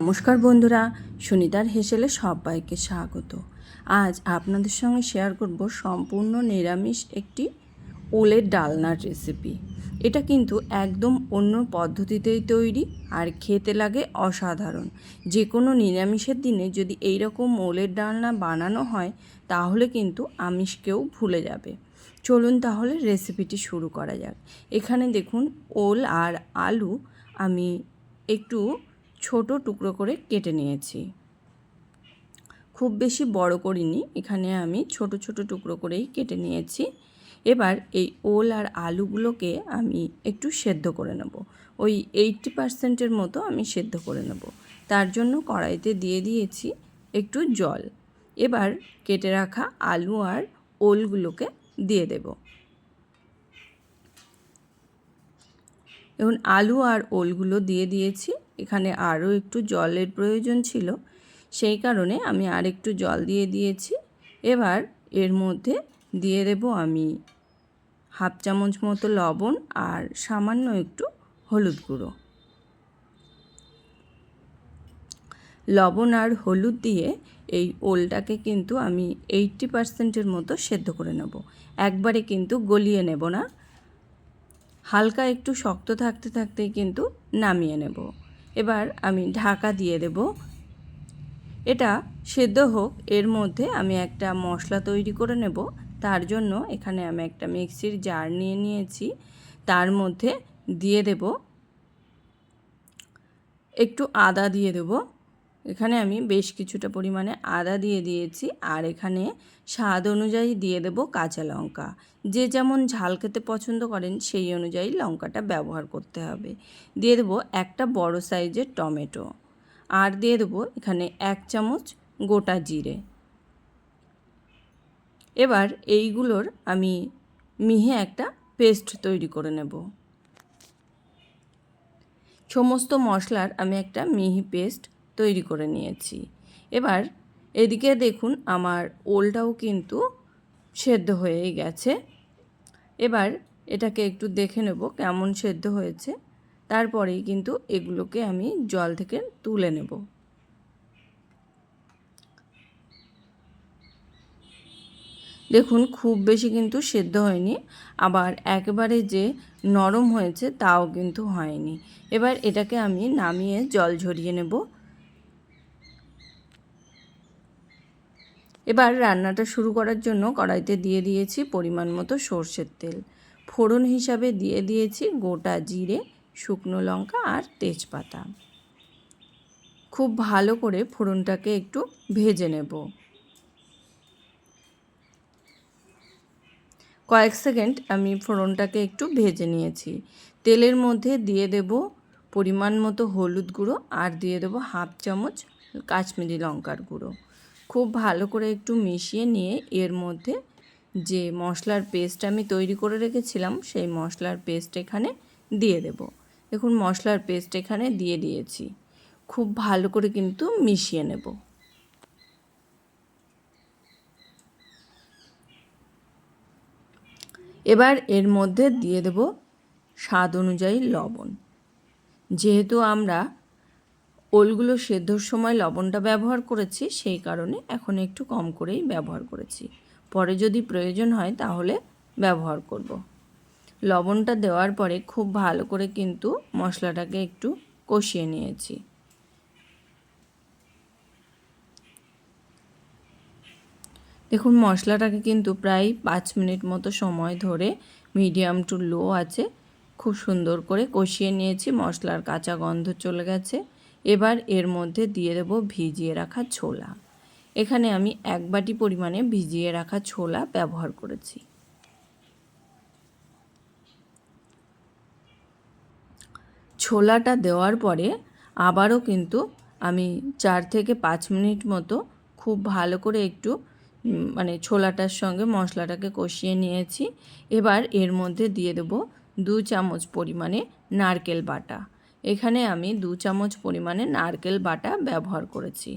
নমস্কার বন্ধুরা, সুনিতার হেসেলে সবাইকে স্বাগত। আজ আপনাদের সঙ্গে শেয়ার করব সম্পূর্ণ নিরামিষ একটি ওলের ডালনার রেসিপি। এটা কিন্তু একদম অন্য পদ্ধতিতেই তৈরি আর খেতে লাগে অসাধারণ। যে কোনো নিরামিষের দিনে যদি এই রকম ওলের ডালনা বানানো হয় তাহলে কিন্তু আমিষকেও ভুলে যাবে। চলুন তাহলে রেসিপিটি শুরু করা যাক। এখানে দেখুন ওল আর আলু আমি একটু ছোট টুকরো করে কেটে নিয়েছি, খুব বেশি বড় করিনি। এখানে আমি ছোট ছোট টুকরো করেই কেটে নিয়েছি। এবার এই ওল আর আলুগুলোকে আমি একটু সেদ্ধ করে নেব। ওই 80% মতো আমি সেদ্ধ করে নেব। তার জন্য কড়াইতে দিয়ে দিয়েছি একটু জল। এবার কেটে রাখা আলু আর ওলগুলোকে দিয়ে দেব। এখন আলু আর ওলগুলো দিয়ে দিয়েছি। এখানে আরও একটু জলের প্রয়োজন ছিল, সেই কারণে আমি আর একটু জল দিয়ে দিয়েছি। এবার এর মধ্যে দিয়ে দেব আমি হাফ চামচ মতো লবণ আর সামান্য একটু হলুদ গুঁড়ো। লবণ আর হলুদ দিয়ে এই ওলটাকে কিন্তু আমি 80% মতো সেদ্ধ করে নেব। একবারে কিন্তু গলিয়ে নেব না, হালকা একটু শক্ত থাকতে থাকতেই কিন্তু নামিয়ে নেব। এবার আমি ঢাকা দিয়ে দেব। এটা সেদ্ধ হোক, এর মধ্যে আমি একটা মশলা তৈরি করে নেব। তার জন্য এখানে আমি একটা মিক্সির জার নিয়ে নিয়েছি। তার মধ্যে দিয়ে দেব একটু আদা দিয়ে দেব। এখানে আমি বেশ কিছুটা পরিমাণে আদা দিয়ে দিয়েছি। আর এখানে স্বাদ অনুযায়ী দিয়ে দেব কাঁচা লঙ্কা। যে যেমন ঝাল খেতে পছন্দ করেন সেই অনুযায়ী লঙ্কাটা ব্যবহার করতে হবে। দিয়ে দেব একটা বড় সাইজের টমেটো। আর দিয়ে দেবো এখানে 1 চামচ গোটা জিরে। এবার এইগুলোর আমি মিহি একটা পেস্ট তৈরি করে নেব। সমস্ত মশলার আমি একটা মিহি পেস্ট তৈরি করে নিয়েছি। এবার এদিকে দেখুন আমার ওলটাও কিন্তু সেদ্ধ হয়েই গেছে। এবার এটাকে একটু দেখে নেব কেমন সেদ্ধ হয়েছে। তারপরেই কিন্তু এগুলোকে আমি জল থেকে তুলে নেব। দেখুন খুব বেশি কিন্তু সেদ্ধ হয়নি, আবার একেবারে যে নরম হয়েছে তাও কিন্তু হয়নি। এবার এটাকে আমি নামিয়ে জল ঝরিয়ে নেব। এবার রান্নাটা শুরু করার জন্য কড়াইতে দিয়ে দিয়েছি পরিমাণ মতো সর্ষের তেল। ফোড়ন হিসাবে দিয়ে দিয়েছি গোটা জিরে, শুকনো লঙ্কা আর তেজপাতা। খুব ভালো করে ফোড়নটাকে একটু ভেজে নেব। কয়েক সেকেন্ড আমি ফোড়নটাকে একটু ভেজে নিয়েছি। তেলের মধ্যে দিয়ে দেব পরিমাণ মতো হলুদ গুঁড়ো আর দিয়ে দেব হাফ চামচ কাশ্মীরি লঙ্কার গুঁড়ো। খুব ভালো করে একটু মিশিয়ে নিয়ে এর মধ্যে যে মশলার পেস্ট আমি তৈরি করে রেখেছিলাম সেই মশলার পেস্ট এখানে দিয়ে দেব। দেখুন মশলার পেস্ট এখানে দিয়ে দিয়েছি। খুব ভালো করে কিন্তু মিশিয়ে নেব। এবার এর মধ্যে দিয়ে দেব স্বাদ অনুযায়ী লবণ। যেহেতু আমরা ওলগুলো সেদ্ধর সময় লবণটা ব্যবহার করেছি, সেই কারণে এখন একটু কম করেই ব্যবহার করেছি। পরে যদি প্রয়োজন হয় তাহলে ব্যবহার করব। লবণটা দেওয়ার পরে খুব ভালো করে কিন্তু মশলাটাকে একটু কষিয়ে নিয়েছি। দেখুন মশলাটাকে কিন্তু প্রায় 5 মিনিট মতো সময় ধরে মিডিয়াম টু লো আছে খুব সুন্দর করে কষিয়ে নিয়েছি। মশলার কাঁচা গন্ধ চলে গেছে। এবার এর মধ্যে দিয়ে দেব ভিজিয়ে রাখা ছোলা। এখানে আমি 1 বাটি পরিমাণে ভিজিয়ে রাখা ছোলা ব্যবহার করেছি। ছোলাটা দেওয়ার পরে আবারও কিন্তু আমি 4 থেকে 5 মিনিট মতো খুব ভালো করে একটু ছোলাটার সঙ্গে মশলাটাকে কষিয়ে নিয়েছি। এবার এর মধ্যে দিয়ে দেব 2 চামচ পরিমাণে নারকেল বাটা। এখানে আমি 2 চামচ পরিমাণে নারকেল বাটা ব্যবহার করেছি।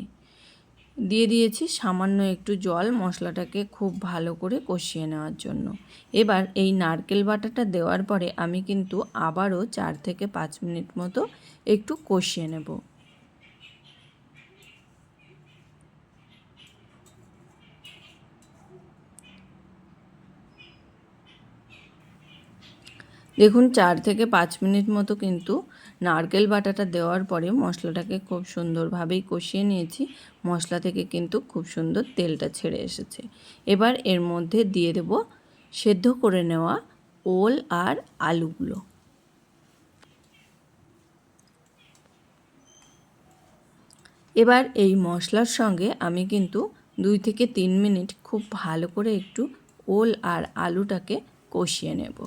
দিয়ে দিয়েছি সামান্য একটু জল মশলাটাকে খুব ভালো করে কষিয়ে নেওয়ার জন্য। এবার এই নারকেল বাটাটা দেওয়ার পরে আমি কিন্তু আবারও 4 থেকে 5 মিনিট মতো একটু কষিয়ে নেব। দেখুন 4 থেকে 5 মিনিট মতো কিন্তু নারকেল বাটাটা দেওয়ার পরে মশলাটাকে খুব সুন্দরভাবেই কষিয়ে নিয়েছি। মশলা থেকে কিন্তু খুব সুন্দর তেলটা ছেড়ে এসেছে। এবার এর মধ্যে দিয়ে দেব সেদ্ধ করে নেওয়া ওল আর আলুগুলো। এবার এই মশলার সঙ্গে আমি কিন্তু 2 থেকে 3 মিনিট খুব ভালো করে একটু ওল আর আলুটাকে কষিয়ে নেব।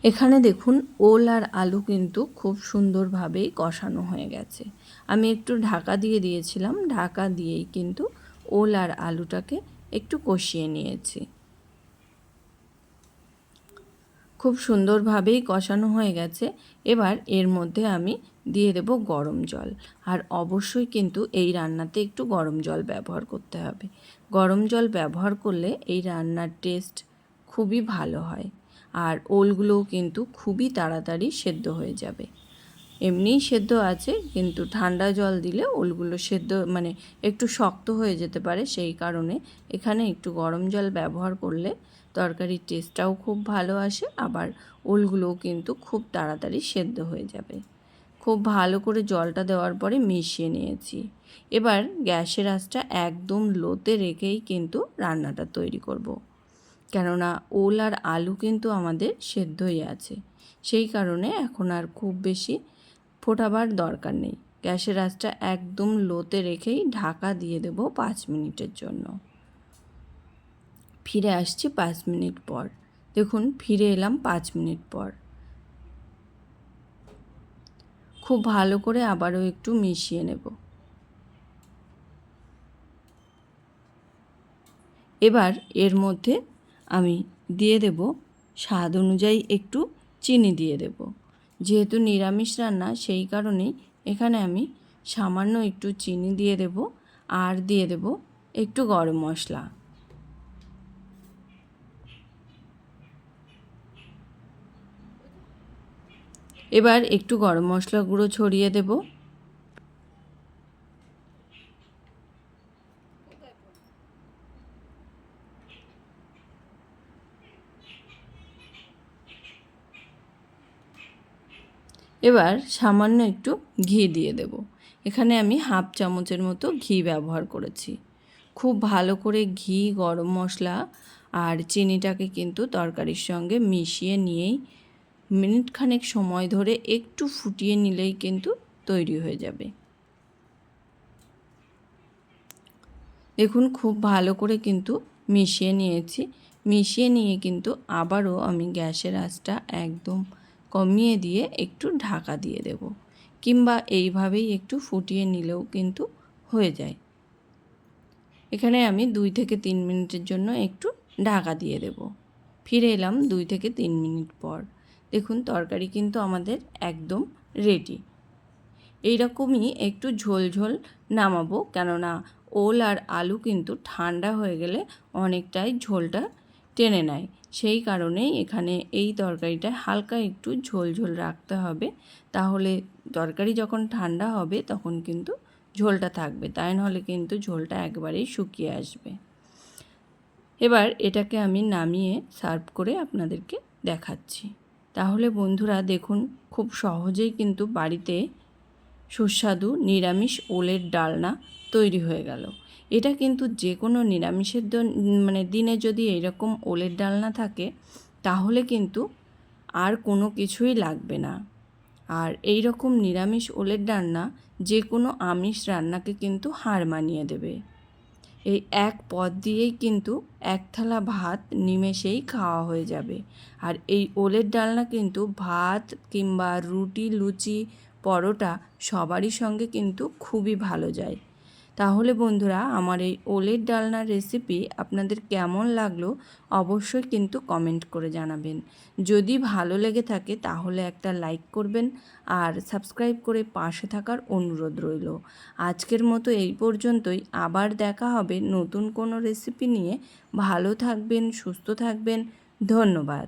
এখানে দেখুন ওল আর আলু কিন্তু খুব সুন্দরভাবেই কষানো হয়ে গেছে। আমি একটু ঢাকা দিয়ে দিয়েছিলাম, ঢাকা দিয়েই কিন্তু ওল আর আলুটাকে একটু কষিয়ে নিয়েছি। খুব সুন্দরভাবেই কষানো হয়ে গেছে। এবার এর মধ্যে আমি দিয়ে দেব গরম জল। আর অবশ্যই কিন্তু এই রান্নাতে একটু গরম জল ব্যবহার করতে হবে। গরম জল ব্যবহার করলে এই রান্নার টেস্ট খুবই ভালো হয়। আর ওলগুলোও কিন্তু খুবই তাড়াতাড়ি সেদ্ধ হয়ে যাবে। এমনিই সেদ্ধ আছে, কিন্তু ঠান্ডা জল দিলে ওলগুলো সেদ্ধ মানে একটু শক্ত হয়ে যেতে পারে। সেই কারণে এখানে একটু গরম জল ব্যবহার করলে তরকারির টেস্টটাও খুব ভালো আসে, আবার ওলগুলোও কিন্তু খুব তাড়াতাড়ি সেদ্ধ হয়ে যাবে। খুব ভালো করে জলটা দেওয়ার পরে মিশিয়ে নিয়েছি। এবার গ্যাসের আঁচটা একদম লোতে রেখেই কিন্তু রান্নাটা তৈরি করব। কেননা ওল আর আলু কিন্তু আমাদের সেদ্ধই আছে, সেই কারণে এখন আর খুব বেশি ফোটাবার দরকার নেই। গ্যাসের আঁচটা একদম লোতে রেখেই ঢাকা দিয়ে দেব 5 মিনিটের জন্য। ফিরে আসছি 5 মিনিট পর। দেখুন ফিরে এলাম 5 মিনিট পর। খুব ভালো করে আবারও একটু মিশিয়ে নেব। এবার এর মধ্যে আমি দিয়ে দেব স্বাদ অনুযায়ী একটু চিনি দিয়ে দেব। যেহেতু নিরামিষ রান্না, সেই কারণেই এখানে আমি সামান্য একটু চিনি দিয়ে দেব। আর দিয়ে দেব একটু গরম মশলা। এবার একটু গরম মশলা গুঁড়ো ছড়িয়ে দেব। এবার সামান্য একটু ঘি দিয়ে দেব। এখানে আমি হাফ চামচের মতো ঘি ব্যবহার করেছি। খুব ভালো করে ঘি, গরম মশলা আর চিনিটাকে কিন্তু তরকারির সঙ্গে মিশিয়ে নিয়েই মিনিটখানেক সময় ধরে একটু ফুটিয়ে নিলেই কিন্তু তৈরি হয়ে যাবে। দেখুন খুব ভালো করে কিন্তু মিশিয়ে নিয়েছি। মিশিয়ে নিয়ে কিন্তু আবারও আমি গ্যাসের আঁচটা একদম কমিয়ে দিয়ে একটু ঢাকা দিয়ে দেব, কিংবা এইভাবেই একটু ফুটিয়ে নিলেও কিন্তু হয়ে যায়। এখানে আমি 2 থেকে 3 মিনিটের জন্য একটু ঢাকা দিয়ে দেব। ফিরে এলাম 2 থেকে 3 মিনিট পর। দেখুন তরকারি কিন্তু আমাদের একদম রেডি। এইরকমই একটু ঝোল ঝোল নামাবো, কেননা ওল আর আলু কিন্তু ঠান্ডা হয়ে গেলে অনেকটাই ঝোলটা টেনে নেয়। সেই কারণেই এখানে এই তরকারিটা হালকা একটু ঝোল ঝোল রাখতে হবে। তাহলে তরকারি যখন ঠান্ডা হবে তখন কিন্তু ঝোলটা থাকবে, তাই নাহলে কিন্তু ঝোলটা একবারেই শুকিয়ে আসবে। এবার এটাকে আমি নামিয়ে সার্ভ করে আপনাদেরকে দেখাচ্ছি। তাহলে বন্ধুরা দেখুন, খুব সহজেই কিন্তু বাড়িতে সুস্বাদু নিরামিষ ওলের ডালনা তৈরি হয়ে গেল। এটা কিন্তু যে কোনো নিরামিষের দিনে যদি এইরকম ওলের ডালনা থাকে, তাহলে কিন্তু আর কোনো কিছুই লাগবে না। আর এই রকম নিরামিষ ওলের ডালনা যে কোনো আমিষ রান্নাকে কিন্তু হার মানিয়ে দেবে। এই এক পদ দিয়েই কিন্তু এক থালা ভাত নিমেষেই খাওয়া হয়ে যাবে। আর এই ওলের ডালনা কিন্তু ভাত কিংবা রুটি, লুচি, পরোটা সবারই সঙ্গে কিন্তু খুবই ভালো যায়। তাহলে বন্ধুরা, আমার এই ওলের ডালনার রেসিপি আপনাদের কেমন লাগলো অবশ্যই কিন্তু কমেন্ট করে জানাবেন। যদি ভালো লেগে থাকে তাহলে একটা লাইক করবেন আর সাবস্ক্রাইব করে পাশে থাকার অনুরোধ রইল। আজকের মতো এই পর্যন্তই, আবার দেখা হবে নতুন কোনো রেসিপি নিয়ে। ভালো থাকবেন, সুস্থ থাকবেন, ধন্যবাদ।